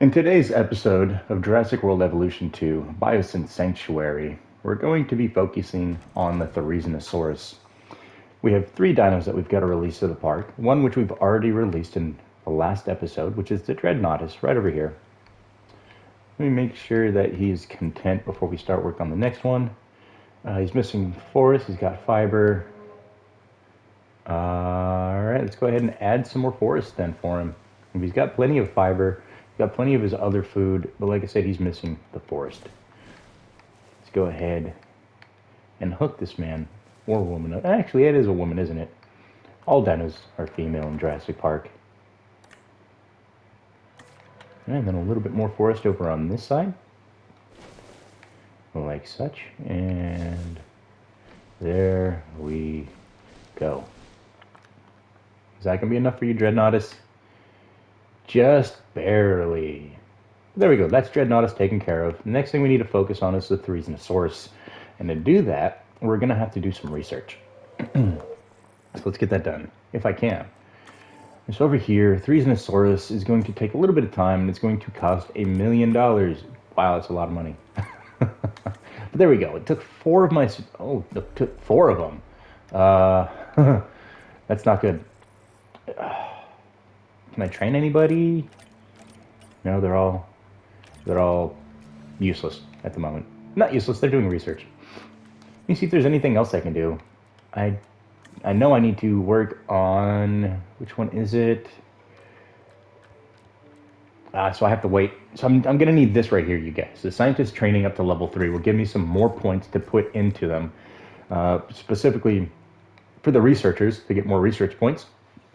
In today's episode of Jurassic World Evolution 2, Biosyn Sanctuary, we're going to be focusing on the Therizinosaurus. We have three dinos that we've got to release to the park. One which we've already released in the last episode, which is the Dreadnoughtus, right over here. Let me make sure that he's content before we start work on the next one. He's missing forest, he's got fiber. Alright, let's go ahead and add some more forest then for him. He's got plenty of fiber. Got plenty of his other food, but like I said, he's missing the forest. Let's go ahead and hook this man or woman up. Actually, it is a woman, isn't it? All dinos are female in Jurassic Park. And then a little bit more forest over on this side. Like such. And there we go. Is that going to be enough for you, Dreadnoughtus? Just barely. There we go. That's Dreadnoughtus taken care of. The next thing we need to focus on is the Therizinosaurus. And to do that, we're going to have to do some research. So let's get that done, if I can. So over here, Therizinosaurus is going to take a little bit of time, and it's going to cost $1 million. Wow, that's a lot of money. But there we go. It took four of my... Oh, it took four of them. That's not good. Can I train anybody? No, they're all useless at the moment. Not useless, they're doing research. Let me see if there's anything else I can do. I know I need to work on, which one is it? So I have to wait. So I'm going to need this right here, you guys. The scientist training up to level 3 will give me some more points to put into them. Specifically for the researchers, to get more research points.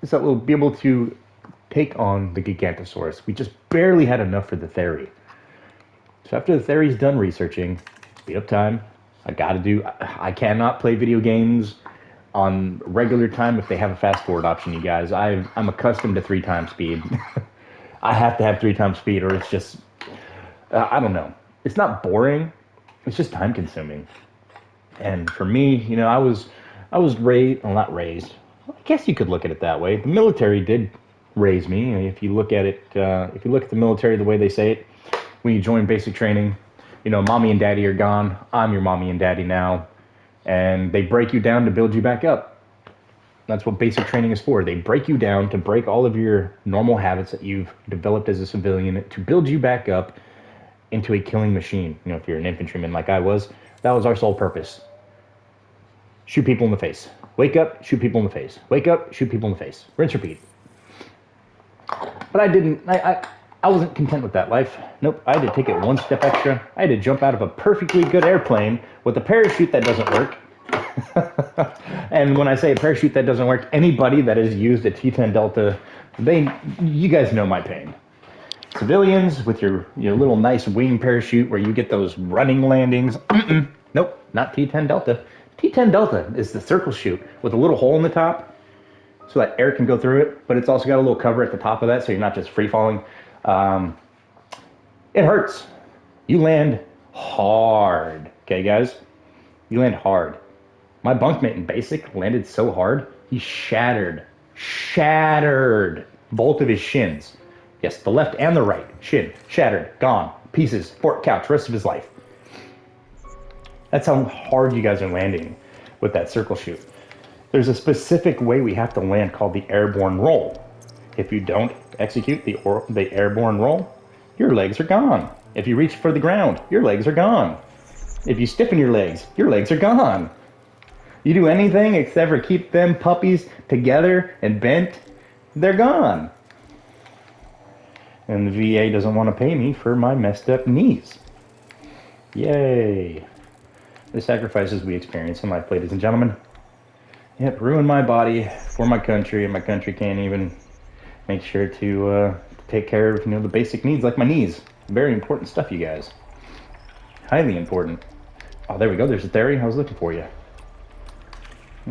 So we'll be able to take on the Gigantosaurus. We just barely had enough for the Theri. So after the Theri's done researching, speed up time, I cannot play video games on regular time if they have a fast forward option, you guys. I'm accustomed to 3 times speed. I have to have 3 times speed or it's just, I don't know. It's not boring, it's just time consuming. And for me, you know, I was raised, well, not raised, I guess you could look at it that way. The military did raise me. If you look at it, if you look at the military the way they say it, when you join basic training, you know, mommy and daddy are gone. I'm your mommy and daddy now. And they break you down to build you back up. That's what basic training is for. They break you down to break all of your normal habits that you've developed as a civilian to build you back up into a killing machine. You know, if you're an infantryman like I was, that was our sole purpose. Shoot people in the face. Wake up, shoot people in the face. Wake up, shoot people in the face. Rinse, repeat. But I wasn't content with that life. Nope, I had to take it one step extra. I had to jump out of a perfectly good airplane with a parachute that doesn't work. And when I say a parachute that doesn't work, anybody that has used a T-10 Delta, you guys know my pain. Civilians with your little nice wing parachute where you get those running landings. Nope, not T-10 Delta. T-10 Delta is the circle chute with a little hole in the top so that air can go through it, but it's also got a little cover at the top of that so you're not just free falling. It hurts. You land hard, okay, guys? You land hard. My bunkmate in basic landed so hard, he shattered both of his shins. Yes, the left and the right shin, shattered, gone, pieces, fork couch, rest of his life. That's how hard you guys are landing with that circle chute. There's a specific way we have to land called the airborne roll. If you don't execute the airborne roll, your legs are gone. If you reach for the ground, your legs are gone. If you stiffen your legs are gone. You do anything except for keep them puppies together and bent, they're gone. And the VA doesn't want to pay me for my messed up knees. Yay. The sacrifices we experience in life, ladies and gentlemen. Yep, ruined my body for my country, and my country can't even make sure to take care of, the basic needs like my knees. Very important stuff, you guys. Highly important. Oh, there we go. There's a Theri. I was looking for you. All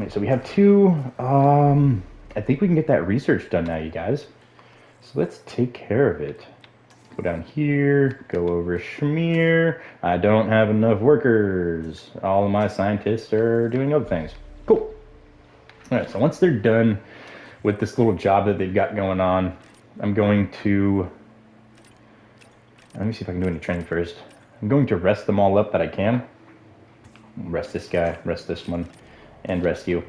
right, so we have 2. I think we can get that research done now, you guys. So let's take care of it. Go down here, go over Shamir. I don't have enough workers. All of my scientists are doing other things. Cool. All right, so once they're done with this little job that they've got going on, I'm going to Let me see if I can do any training first. I'm going to rest them all up that I can. Rest this guy, rest this one, and rest you.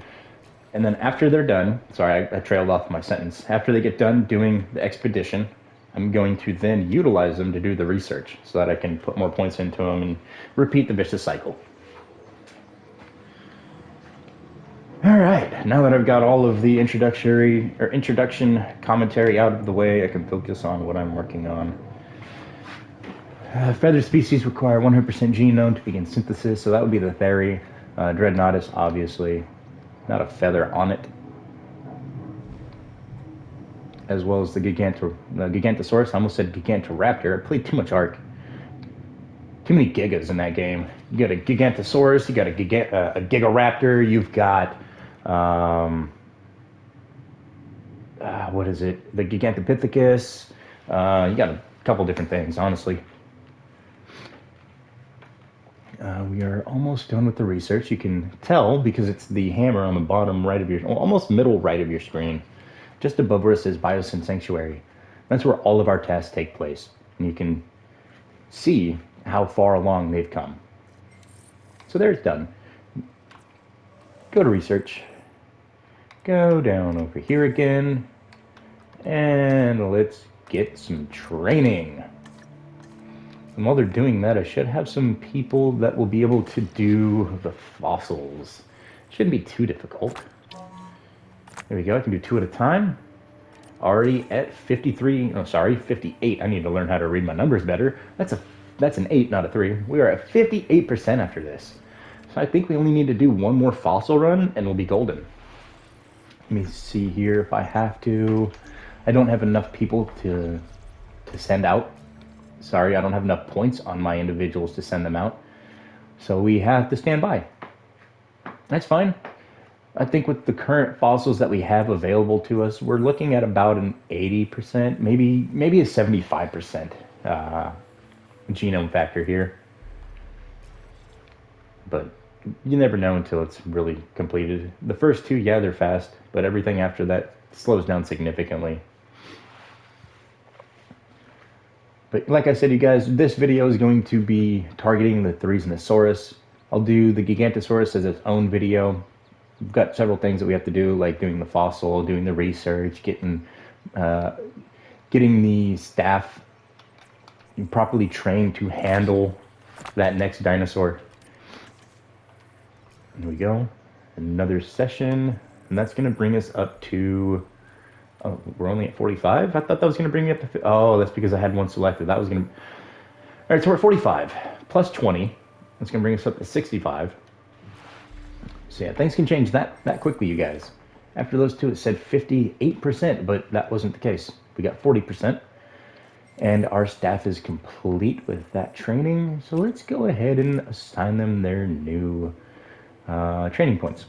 And then after they're done, sorry, I trailed off my sentence. After they get done doing the expedition, I'm going to then utilize them to do the research so that I can put more points into them and repeat the vicious cycle. All right, now that I've got all of the introduction commentary out of the way, I can focus on what I'm working on. Feather species require 100% genome to begin synthesis, so that would be the Theory. Dreadnoughtus, obviously, not a feather on it. As well as the Gigantosaurus. I almost said Gigantoraptor. I played too much Ark. Too many gigas in that game. You got a Gigantosaurus, you got a Gigaraptor, you've got, what is it? The Gigantopithecus. You got a couple different things, honestly. We are almost done with the research. You can tell because it's the hammer on the bottom right of your, almost middle right of your screen. Just above where it says Biosyn Sanctuary. That's where all of our tasks take place. And you can see how far along they've come. So there's done. Go to research. Go down over here again. And let's get some training. And while they're doing that, I should have some people that will be able to do the fossils. Shouldn't be too difficult. There we go, I can do 2 at a time. Already at 58. I need to learn how to read my numbers better. That's an 8, not a 3. We are at 58% after this. So I think we only need to do 1 more fossil run and we'll be golden. Let me see here if I have to. I don't have enough people to send out. Sorry, I don't have enough points on my individuals to send them out. So we have to stand by. That's fine. I think with the current fossils that we have available to us, we're looking at about an 80%, maybe a 75% genome factor here. But you never know until it's really completed. The first 2, yeah, they're fast, but everything after that slows down significantly. But like I said, you guys, this video is going to be targeting the Therizinosaurus. I'll do the Gigantosaurus as its own video. We've got several things that we have to do, like doing the fossil, doing the research, getting the staff properly trained to handle that next dinosaur. Here we go. Another session, and that's going to bring us up to... Oh, we're only at 45? I thought that was going to bring me up to... Oh, that's because I had one selected. That was going to... All right, so we're at 45 plus 20. That's going to bring us up to 65. So yeah, things can change that quickly, you guys. After those 2, it said 58%, but that wasn't the case. We got 40%. And our staff is complete with that training. So let's go ahead and assign them their new training points.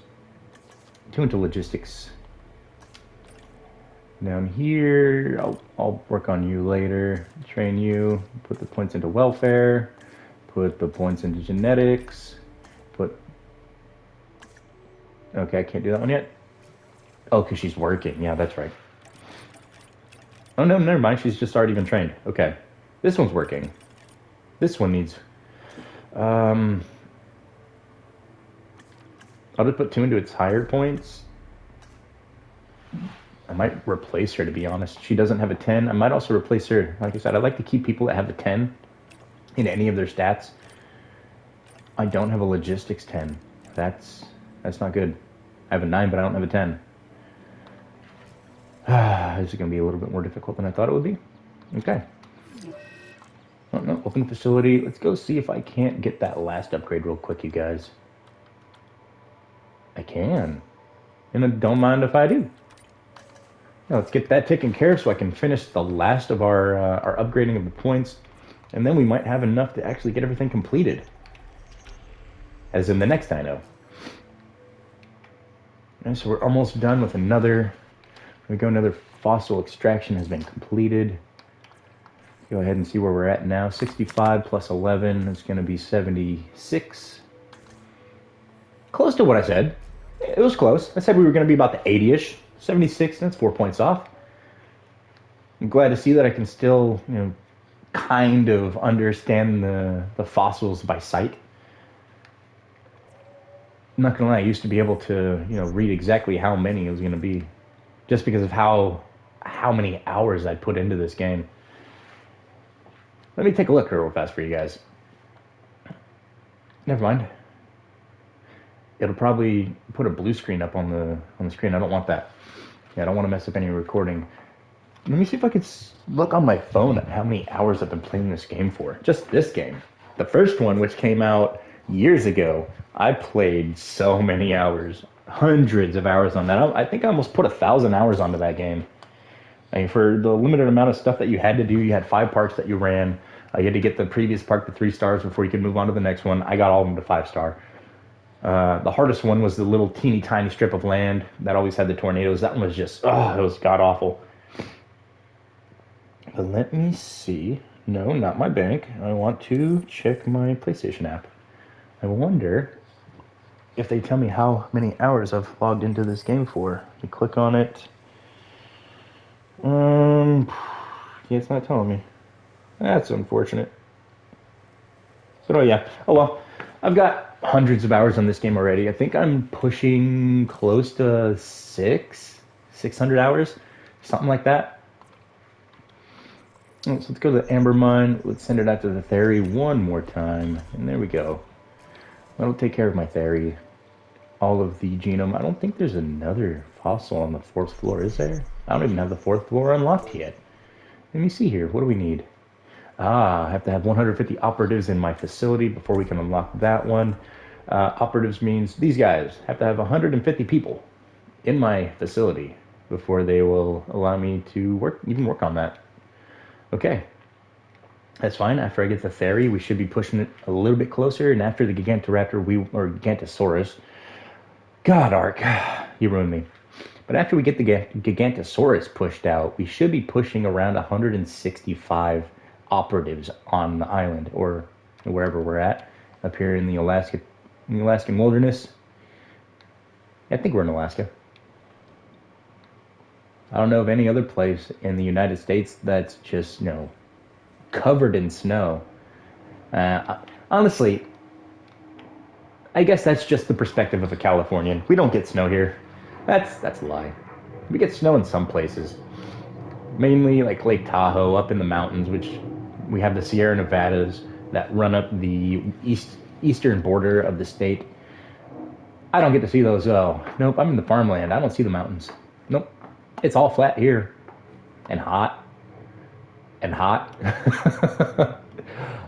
2 into logistics. Down here, I'll work on you later. Train you. Put the points into welfare. Put the points into genetics. Okay, I can't do that one yet. Oh, because she's working. Yeah, that's right. Oh, no, never mind. She's just already been trained. Okay. This one's working. This one needs... I'll just put 2 into its higher points. I might replace her, to be honest. She doesn't have a 10. I might also replace her. Like I said, I like to keep people that have a 10 in any of their stats. I don't have a logistics 10. That's not good. I have a 9, but I don't have a 10. This is going to be a little bit more difficult than I thought it would be. Okay. Oh, no, open the facility. Let's go see if I can't get that last upgrade real quick, you guys. I can. And I don't mind if I do. Now let's get that taken care of so I can finish the last of our upgrading of the points. And then we might have enough to actually get everything completed. As in the next dino. And so we're almost done with another... Another fossil extraction has been completed. Go ahead and see where we're at now. 65 plus 11 is going to be 76. Close to what I said. It was close. I said we were going to be about the 80-ish. 76, that's 4 points off. I'm glad to see that I can still, kind of understand the fossils by sight. I'm not gonna lie, I used to be able to, read exactly how many it was gonna be, just because of how many hours I put into this game. Let me take a look real fast for you guys. Never mind. It'll probably put a blue screen up on the screen. I don't want that. Yeah, I don't want to mess up any recording. Let me see if I can look on my phone at how many hours I've been playing this game for. Just this game. The first one, which came out years ago, I played so many hours. Hundreds of hours on that. I think I almost put 1,000 hours onto that game. I mean, for the limited amount of stuff that you had to do, you had 5 parks that you ran. You had to get the previous park to 3 stars before you could move on to the next one. I got all of them to 5 star. The hardest one was the little teeny tiny strip of land that always had the tornadoes. That one was just, it was god awful. But let me see. No, not my bank. I want to check my PlayStation app. I wonder if they tell me how many hours I've logged into this game for. You click on it. Yeah, it's not telling me. That's unfortunate. But oh well. I've got hundreds of hours on this game already. I think I'm pushing close to 600 hours, something like that. So let's go to the Amber Mine. Let's send it out to the Theory one more time. And there we go. That'll take care of my Theory. All of the genome. I don't think there's another fossil on the 4th floor, is there? I don't even have the 4th floor unlocked yet. Let me see here. What do we need? I have to have 150 operatives in my facility before we can unlock that one. Operatives means these guys have to have 150 people in my facility before they will allow me to work on that. Okay. That's fine. After I get the Theory, we should be pushing it a little bit closer. And after the Gigantoraptor, or Gigantosaurus, God, Ark, you ruined me. But after we get the Gigantosaurus pushed out, we should be pushing around 165 operatives on the island, or wherever we're at, up here in the Alaskan wilderness. I think we're in Alaska. I don't know of any other place in the United States that's just, covered in snow. Honestly, I guess that's just the perspective of a Californian. We don't get snow here. That's a lie. We get snow in some places. Mainly like Lake Tahoe, up in the mountains, which we have the Sierra Nevadas that run up the eastern border of the state. I don't get to see those, though. Nope, I'm in the farmland. I don't see the mountains. Nope. It's all flat here. And hot. And hot.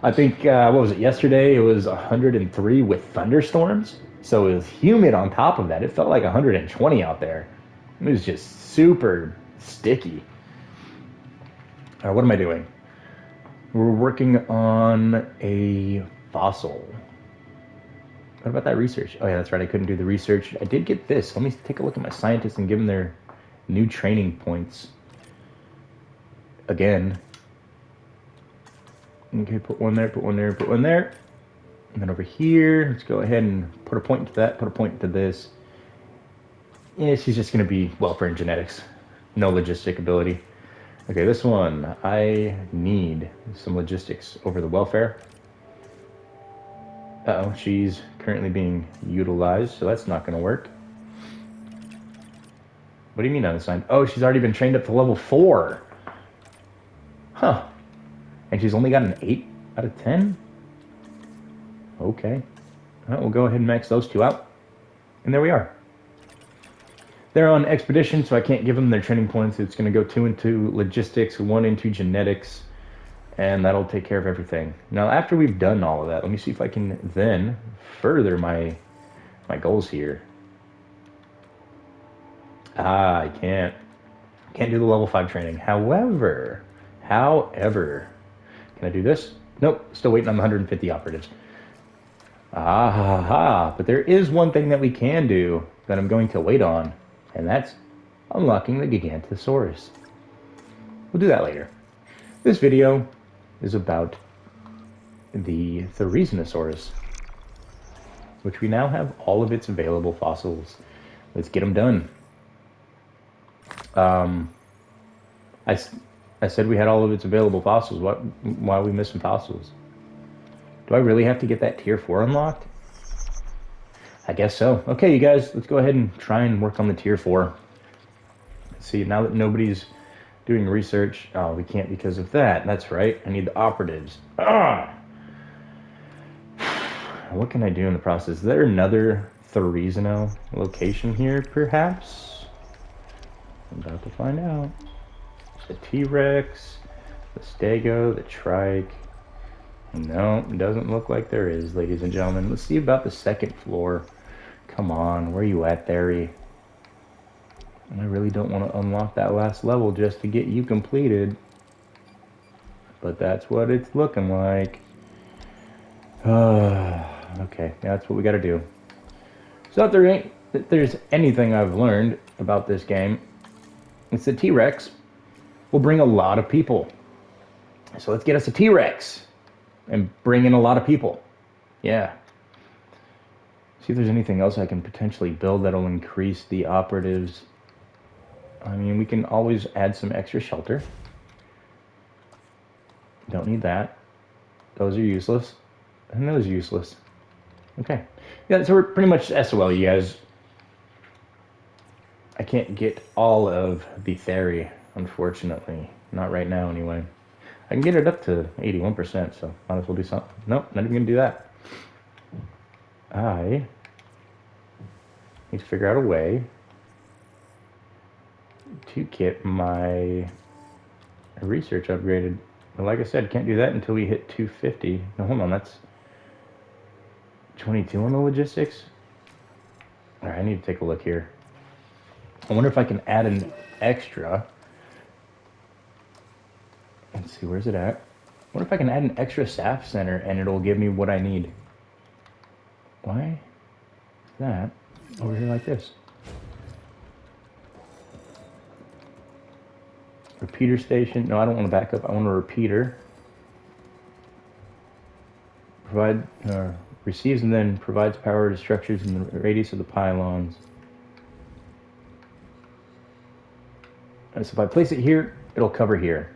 I think, what was it, yesterday? It was 103 with thunderstorms. So it was humid on top of that. It felt like 120 out there. It was just super sticky. What am I doing? We're working on a fossil. What about that research? Oh yeah, that's right. I couldn't do the research. I did get this. Let me take a look at my scientists and give them their new training points. Again. Okay, put one there, put one there, put one there. And then over here, let's go ahead and put a point to that, put a point to this. Yeah, she's just going to be welfare and genetics. No logistic ability. Okay, this one, I need some logistics over the welfare. Uh-oh, she's currently being utilized, so that's not going to work. What do you mean unassigned? Oh, she's already been trained up to level 4. Huh. And she's only got an 8 out of 10? Okay. All right, we'll go ahead and max those 2 out. And there we are. They're on expedition, so I can't give them their training points. It's going to go 2 into logistics, 1 into genetics, and that'll take care of everything. Now, after we've done all of that, let me see if I can then further my goals here. I can't do the level 5 training. However, can I do this? Nope, still waiting on the 150 operatives. But there is one thing that we can do that I'm going to wait on, and that's unlocking the Gigantosaurus. We'll do that later. This video is about the Therizinosaurus, which we now have all of its available fossils. Let's get them done. I said we had all of its available fossils. Why are we missing fossils? Do I really have to get that tier 4 unlocked? I guess so. Okay, you guys, let's go ahead and try and work on the tier 4. See, now that nobody's doing research, oh, we can't because of that. That's right. I need the operatives. Ah! What can I do in the process? Is there another Therizino location here, perhaps? I'm about to find out. The T-Rex, the Stego, the Trike. No, it doesn't look like there is, ladies and gentlemen. Let's see about the second floor. Come on, where are you at, Thery? And I really don't want to unlock that last level just to get you completed. But that's what it's looking like. Okay, that's what we got to do. So if there's anything I've learned about this game, it's the T-Rex will bring a lot of people. So let's get us a T-Rex and bring in a lot of people. Yeah. See if there's anything else I can potentially build that'll increase the operatives. I mean, we can always add some extra shelter. Don't need that. Those are useless. And those are useless. Okay. Yeah, so we're pretty much SOL, you guys. I can't get all of the Thery, unfortunately. Not right now, anyway. I can get it up to 81%, so might as well do something. Nope, not even going to do that. I need to figure out a way to get my research upgraded. But like I said, can't do that until we hit 250. No, hold on, that's 22 on the logistics. All right, I need to take a look here. I wonder if I can add an extra. Let's see, where's it at? I wonder if I can add an extra SAF center and it'll give me what I need. Why is that over here like this? Repeater station. No, I don't want to back up. I want a repeater. Receives and then provides power to structures in the radius of the pylons. And so if I place it here, it'll cover here.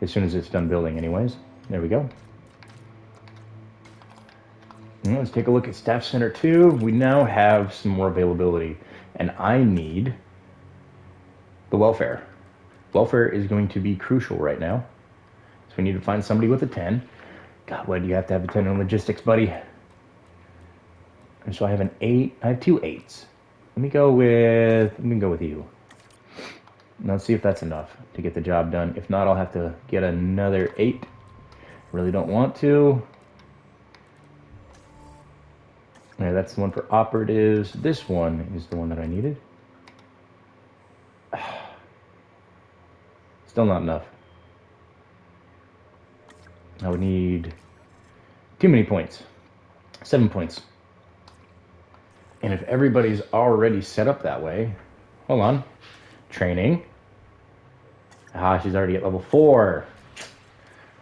As soon as it's done building anyways. There we go. And let's take a look at Staff Center 2. We now have some more availability. And I need the welfare. Welfare is going to be crucial right now. So we need to find somebody with a 10. God, why do you have to have a 10 in logistics, buddy? And so I have an 8. I have 2 8s. Let me go with you. And let's see if that's enough to get the job done. If not, I'll have to get another 8. Really don't want to. Yeah, that's the one for operatives. This one is the one that I needed. Still not enough. I would need too many points. 7 points. And if everybody's already set up that way, hold on. Training. Ah, she's already at level 4.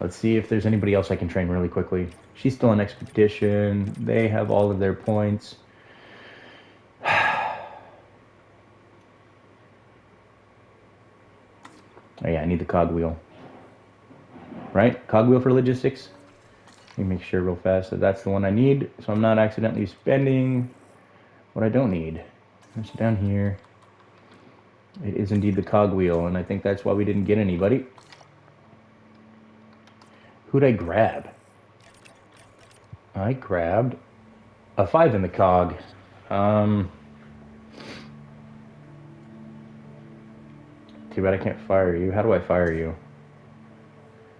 Let's see if there's anybody else I can train really quickly. She's still in expedition. They have all of their points. Oh yeah, I need the cogwheel. Right? Cogwheel for logistics. Let me make sure real fast that that's the one I need, so I'm not accidentally spending what I don't need. It's down here. It is indeed the cogwheel, and I think that's why we didn't get anybody. Who'd I grab? I grabbed a 5 in the cog. Too bad I can't fire you. How do I fire you?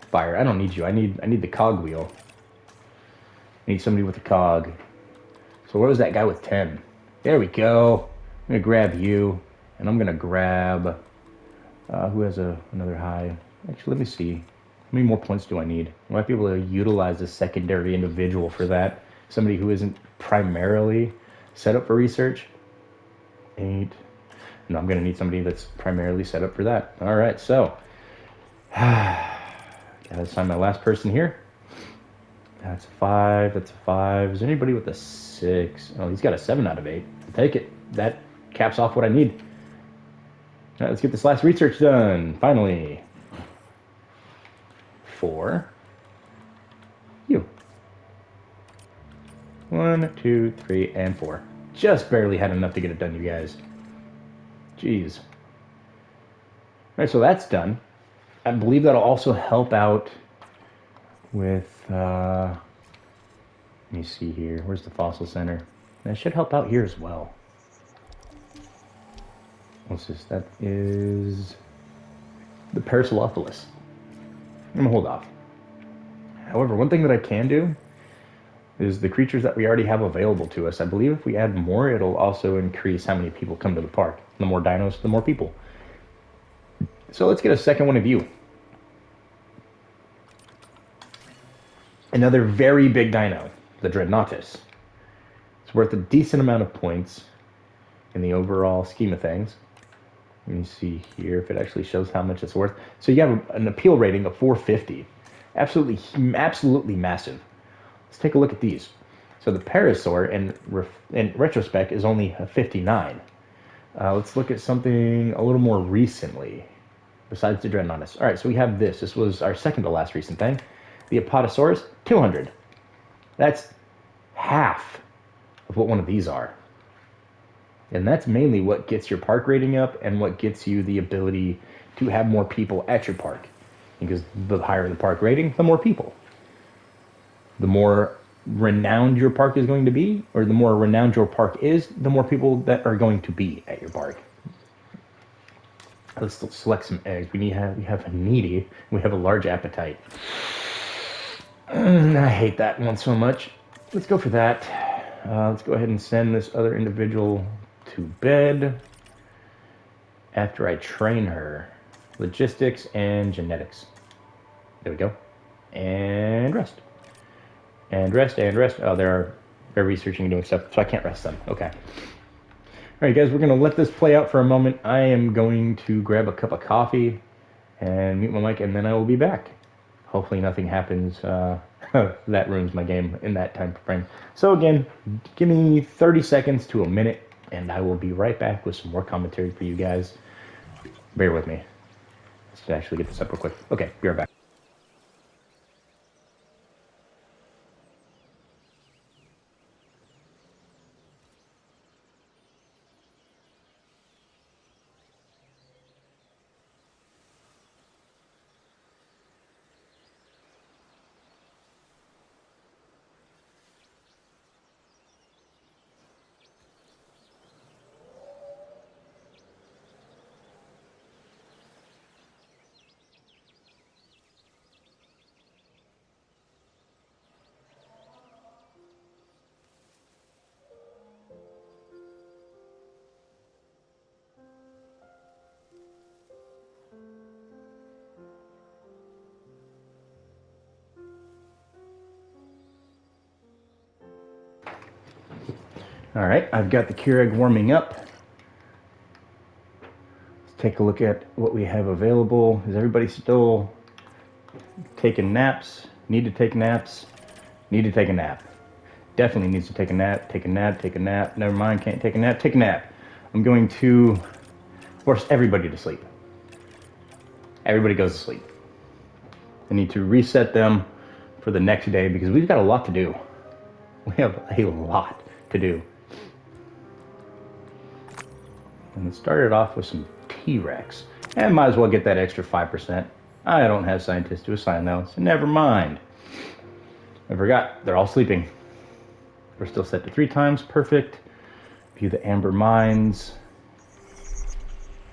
Fire. I don't need you. I need the cogwheel. I need somebody with a cog. So where was that guy with 10? There we go. I'm gonna grab you, and I'm gonna grab who has another high. Actually, let me see. How many more points do I need? I might be able to utilize a secondary individual for that. Somebody who isn't primarily set up for research. 8. No, I'm gonna need somebody that's primarily set up for that. All right, so gotta assign my last person here. That's a 5. That's a 5. Is there anybody with a 6? Oh, he's got a 7 out of 8. I'll take it. That caps off what I need. All right, let's get this last research done. Finally. for you. 1, 2, 3, and 4. Just barely had enough to get it done, you guys. Jeez. All right, so that's done. I believe that'll also help out with, let me see here. Where's the fossil center? That should help out here as well. What's this? That is the Paracelophilus. I'm gonna hold off. However, one thing that I can do is the creatures that we already have available to us. I believe if we add more, it'll also increase how many people come to the park. The more dinos, the more people. So let's get a second one of you. Another very big dino, the Dreadnoughtus. It's worth a decent amount of points in the overall scheme of things. Let me see here if it actually shows how much it's worth. So you have an appeal rating of 450. Absolutely massive. Let's take a look at these. So the Parasaur in retrospect is only a 59. Let's look at something a little more recently besides the Dreadnoughtus. All right, so we have this. This was our second to last recent thing. The Apatosaurus, 200. That's half of what one of these are. And that's mainly what gets your park rating up and what gets you the ability to have more people at your park. Because the higher the park rating, the more people. The more renowned your park is going to be, or the more renowned your park is, the more people that are going to be at your park. Let's select some eggs. We have a needy. We have a large appetite. I hate that one so much. Let's go for that. Let's go ahead and send this other individual to bed after I train her. Logistics and genetics. There we go. And rest. And rest, and rest. Oh, they're researching and doing stuff, so I can't rest them. Okay. All right, guys, we're going to let this play out for a moment. I am going to grab a cup of coffee and mute my mic, and then I will be back. Hopefully nothing happens that ruins my game in that time frame. So again, give me 30 seconds to a minute, and I will be right back with some more commentary for you guys. Bear with me. Let's actually get this up real quick. Okay, be right back. All right, I've got the Keurig warming up. Let's take a look at what we have available. Is everybody still taking naps? Need to take naps? Need to take a nap. Definitely needs to take a nap, take a nap, take a nap. Never mind, can't take a nap, take a nap. I'm going to force everybody to sleep. Everybody goes to sleep. I need to reset them for the next day because we've got a lot to do. We have a lot to do. And it started off with some T-Rex. And might as well get that extra 5%. I don't have scientists to assign those, so never mind. I forgot, they're all sleeping. We're still set to 3 times, perfect. View the amber mines.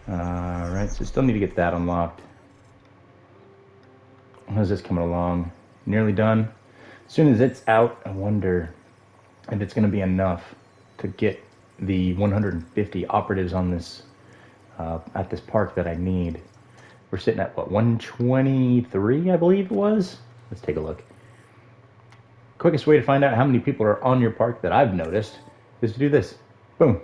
Alright, so still need to get that unlocked. How's this coming along? Nearly done. As soon as it's out, I wonder if it's going to be enough to get the 150 operatives on this at this park that I need. We're sitting at what, 123 I believe it was? Let's take a look. Quickest way to find out how many people are on your park that I've noticed is to do this. Boom.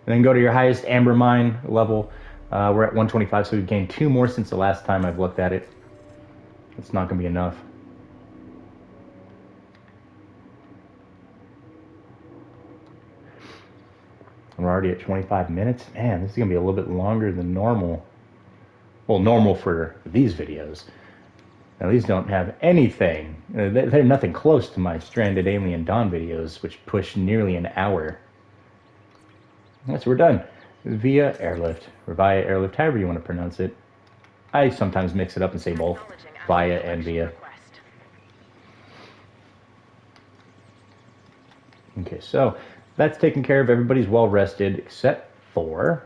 And then go to your highest amber mine level. We're at 125, so we've gained 2 more since the last time I've looked at it. It's not going to be enough. We're already at 25 minutes. Man, this is going to be a little bit longer than normal. Well, normal for these videos. Now these don't have anything. They're nothing close to my Stranded Alien Dawn videos, which push nearly an hour. So we're done. Via airlift, or via airlift, however you want to pronounce it. I sometimes mix it up and say both, via and via. Okay, so that's taken care of. Everybody's well rested except for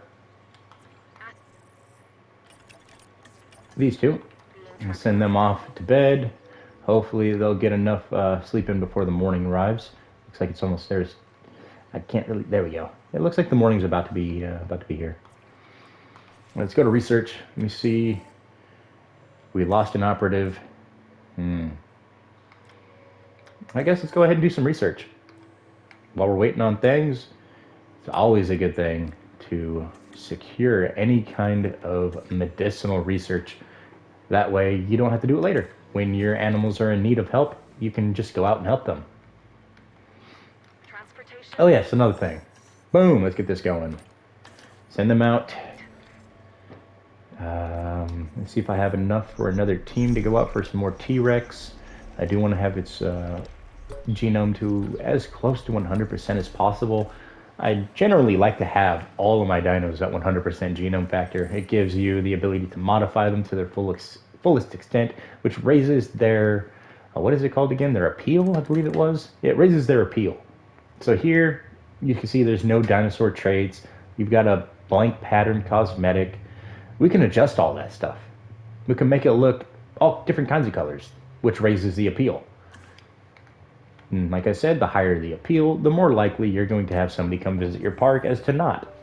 these two. I'll send them off to bed. Hopefully they'll get enough sleep in before the morning arrives. Looks like it's almost there. I can't really. There we go. It looks like the morning's about to be here. Let's go to research. Let me see. We lost an operative. I guess let's go ahead and do some research. While we're waiting on things, it's always a good thing to secure any kind of medicinal research. That way you don't have to do it later. When your animals are in need of help, you can just go out and help them. Oh yes, another thing. Boom, let's get this going. Send them out. Let's see if I have enough for another team to go out for some more T-Rex. I do want to have its genome to as close to 100% as possible. I generally like to have all of my dinos at 100% genome factor. It gives you the ability to modify them to their fullest extent, which raises their, what is it called again? Their appeal, I believe it was. It raises their appeal. So here you can see there's no dinosaur traits. You've got a blank pattern cosmetic. We can adjust all that stuff. We can make it look all different kinds of colors, which raises the appeal. And like I said, the higher the appeal, the more likely you're going to have somebody come visit your park as to not.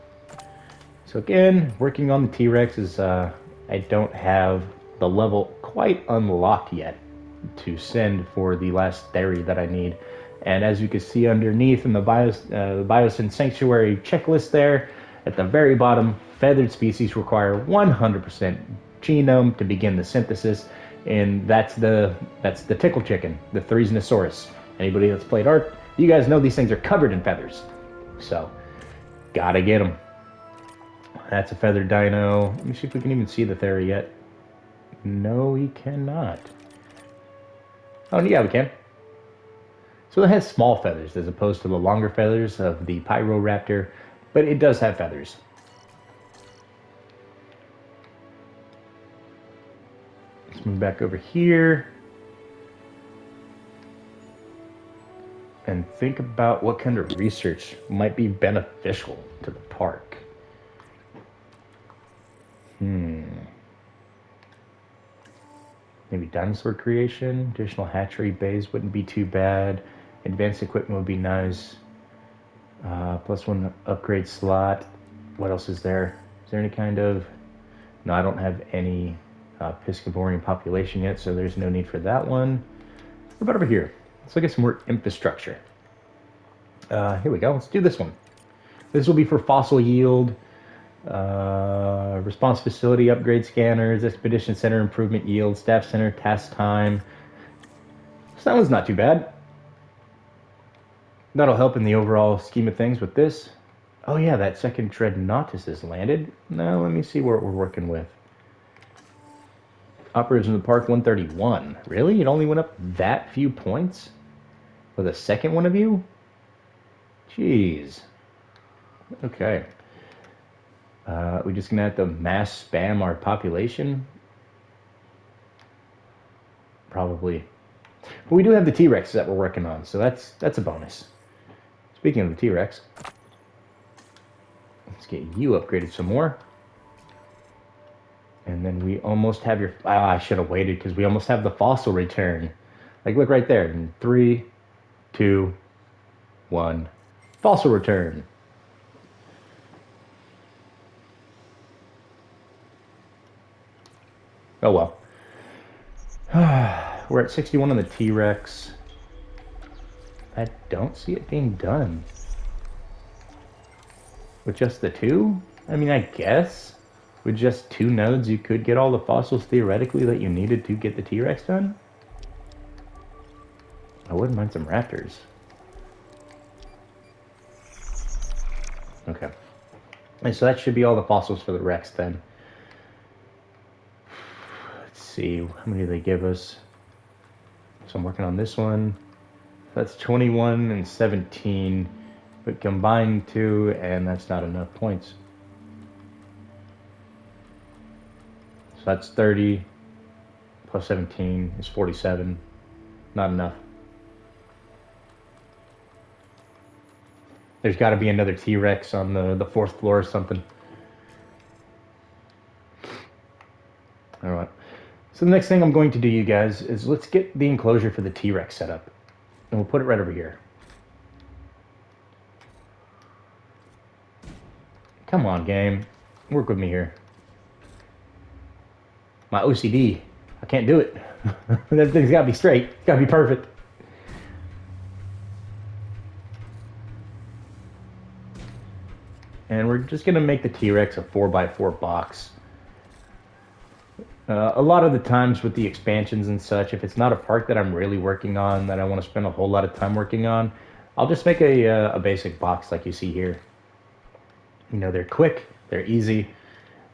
So again, working on the T-Rex is, I don't have the level quite unlocked yet to send for the last theory that I need. And as you can see underneath in the Biosyn Sanctuary checklist there, at the very bottom, feathered species require 100% genome to begin the synthesis, and that's the tickle chicken, the Thresnosaurus. Anybody that's played art, you guys know these things are covered in feathers. So, gotta get them. That's a feathered dino. Let me see if we can even see the theory yet. No, we cannot. Oh, yeah, we can. So it has small feathers as opposed to the longer feathers of the Pyroraptor, but it does have feathers. Let's move back over here and think about what kind of research might be beneficial to the park. Maybe dinosaur creation, additional hatchery bays wouldn't be too bad. Advanced equipment would be nice. +1 upgrade slot. What else is there? Is there any kind of... No, I don't have any Piscivorian population yet, so there's no need for that one. What about over here? Let's look at some more infrastructure. Here we go. Let's do this one. This will be for fossil yield, response facility, upgrade scanners, expedition center, improvement yield, staff center, task time. So that one's not too bad. That'll help in the overall scheme of things with this. Oh yeah, that second Dreadnoughtus has landed. Now let me see what we're working with. Operators in the park 131. Really? It only went up that few points? With a second one of you? Jeez. Okay. We're just gonna have to mass spam our population? Probably. But we do have the T-Rex that we're working on, so that's a bonus. Speaking of the T-Rex, let's get you upgraded some more. And then we almost have your... I should have waited because we almost have the fossil return. Like, look right there. In 3, 2, 1. Fossil return. Oh well. We're at 61 on the T-Rex. I don't see it being done. With just the 2? I mean, I guess. With just 2 nodes, you could get all the fossils theoretically that you needed to get the T-Rex done. I wouldn't mind some raptors. Okay. And so that should be all the fossils for the Rex then. Let's see, how many do they give us? So I'm working on this one. That's 21 and 17, but combined 2, and that's not enough points. So that's 30 plus 17 is 47. Not enough. There's got to be another T-Rex on the 4th floor or something. All right. So the next thing I'm going to do, you guys, is let's get the enclosure for the T-Rex set up. And we'll put it right over here. Come on, game. Work with me here. My OCD. I can't do it. Everything's got to be straight. It's got to be perfect. And we're just going to make the T-Rex a 4x4 box. A lot of the times with the expansions and such, if it's not a part that I'm really working on, that I want to spend a whole lot of time working on, I'll just make a basic box like you see here. You know, they're quick, they're easy.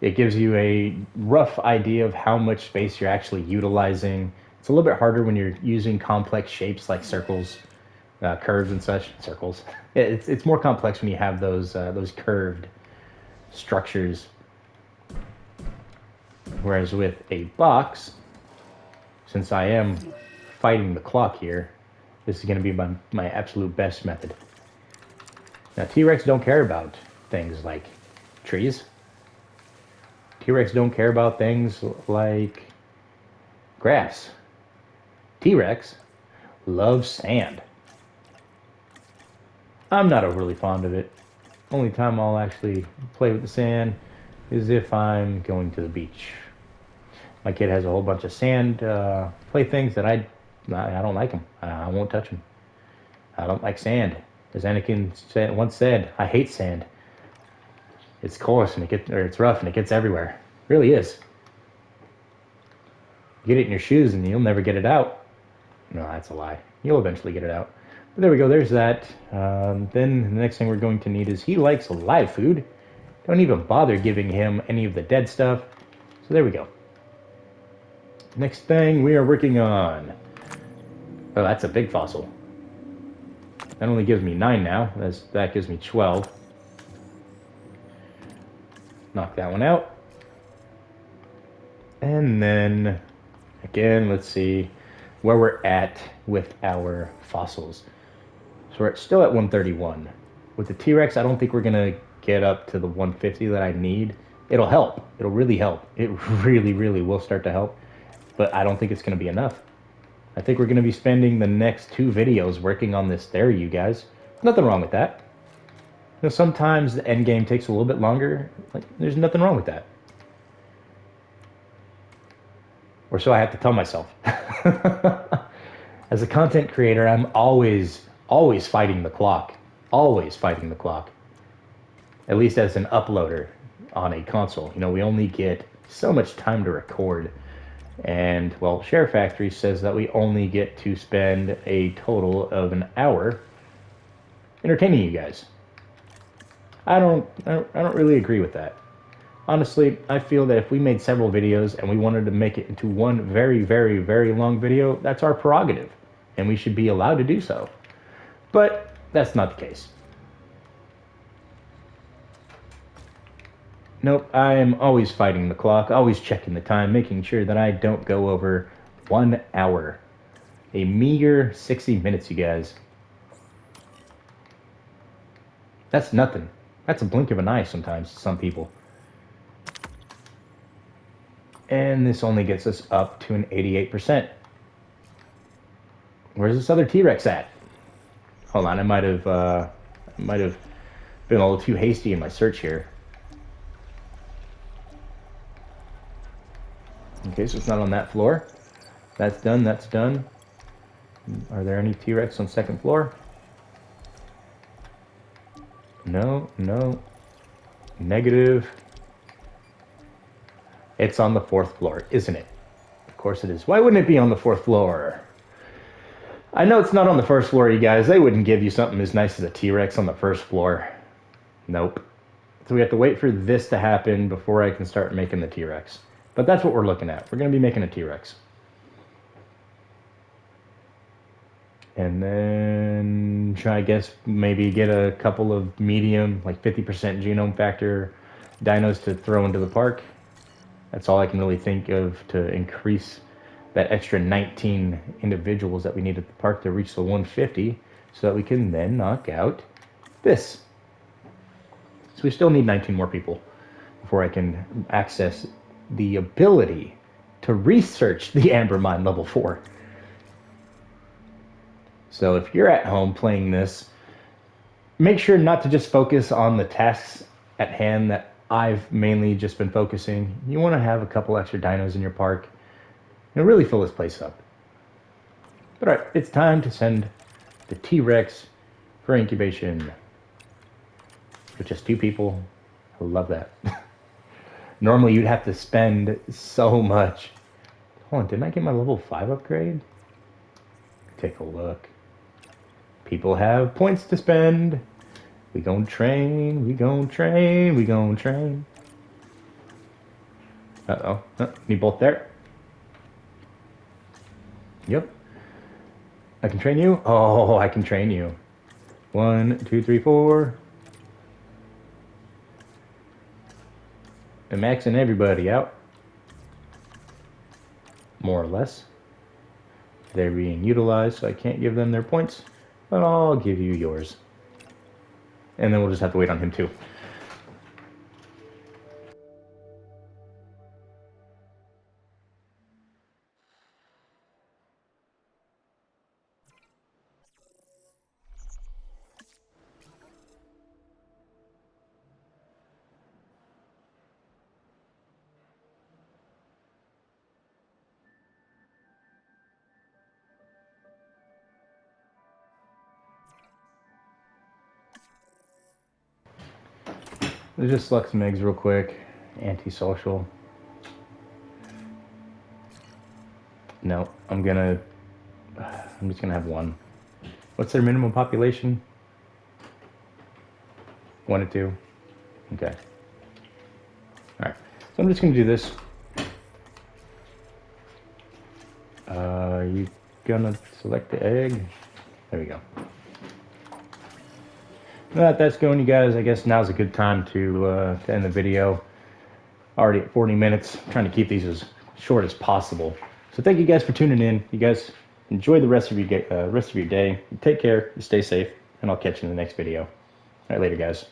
It gives you a rough idea of how much space you're actually utilizing. It's a little bit harder when you're using complex shapes like circles, curves and such. Circles. It's more complex when you have those curved structures. Whereas with a box, since I am fighting the clock here, this is going to be my absolute best method. Now, T-Rex don't care about things like trees. T-Rex don't care about things like grass. T-Rex loves sand. I'm not overly fond of it. Only time I'll actually play with the sand is if I'm going to the beach. My kid has a whole bunch of sand playthings that I don't like them. I won't touch them. I don't like sand. As Anakin once said, I hate sand. It's coarse and it's rough and it gets everywhere. It really is. You get it in your shoes and you'll never get it out. No, that's a lie. You'll eventually get it out. But there we go. There's that. Then the next thing we're going to need is he likes live food. Don't even bother giving him any of the dead stuff. So there we go. Next thing we are working on. Oh, that's a big fossil. That only gives me 9 now. That gives me 12. Knock that one out. And then, again, let's see where we're at with our fossils. So we're still at 131. With the T-Rex, I don't think we're going to get up to the 150 that I need. It'll help. It'll really help. It really, really will start to help. But I don't think it's going to be enough. I think we're going to be spending the next 2 videos working on this there, you guys. Nothing wrong with that. You know, sometimes the end game takes a little bit longer. Like, there's nothing wrong with that. Or so I have to tell myself. As a content creator, I'm always fighting the clock. Always fighting the clock. At least as an uploader on a console. You know, we only get so much time to record. And, well, Share Factory says that we only get to spend a total of an hour entertaining you guys. I don't really agree with that. Honestly, I feel that if we made several videos and we wanted to make it into one very, very, very long video, that's our prerogative, and we should be allowed to do so. But that's not the case. Nope, I am always fighting the clock, always checking the time, making sure that I don't go over 1 hour. A meager 60 minutes, you guys. That's nothing. That's a blink of an eye sometimes to some people. And this only gets us up to an 88%. Where's this other T-Rex at? Hold on, I might have been a little too hasty in my search here. Okay, so it's not on that floor. That's done, that's done. Are there any T-Rex on 2nd floor? No, no. Negative. It's on the 4th floor, isn't it? Of course it is. Why wouldn't it be on the 4th floor? I know it's not on the 1st floor, you guys. They wouldn't give you something as nice as a T-Rex on the 1st floor. Nope. So we have to wait for this to happen before I can start making the T-Rex. But that's what we're looking at. We're going to be making a T-Rex. And then try, I guess, maybe get a couple of medium, like 50% genome factor dinos to throw into the park. That's all I can really think of to increase that extra 19 individuals that we need at the park to reach the 150 so that we can then knock out this. So we still need 19 more people before I can access the ability to research the Amber Mine level 4. So if you're at home playing this, make sure not to just focus on the tasks at hand that I've mainly just been focusing. You want to have a couple extra dinos in your park and really fill this place up. But alright, it's time to send the T-Rex for incubation. With just 2 people. I love that. Normally you'd have to spend so much. Hold on, didn't I get my level 5 upgrade? Take a look. People have points to spend. We gon' train, we gon' train, we gon' train. Uh-oh. Need both there. Yep. I can train you? Oh, I can train you. 1, 2, 3, 4. I'm maxing everybody out. More or less. They're being utilized, so I can't give them their points, but I'll give you yours. And then we'll just have to wait on him too. Let's just select some eggs real quick. Antisocial. No, I'm just gonna have 1. What's their minimum population? 1 or 2. Okay. Alright. So I'm just gonna do this. You gonna select the egg? There we go. Now that that's going, you guys, I guess now's a good time to end the video. Already at 40 minutes. I'm trying to keep these as short as possible. So thank you guys for tuning in. You guys enjoy the rest of your day. You take care, you stay safe, and I'll catch you in the next video. All right, later, guys.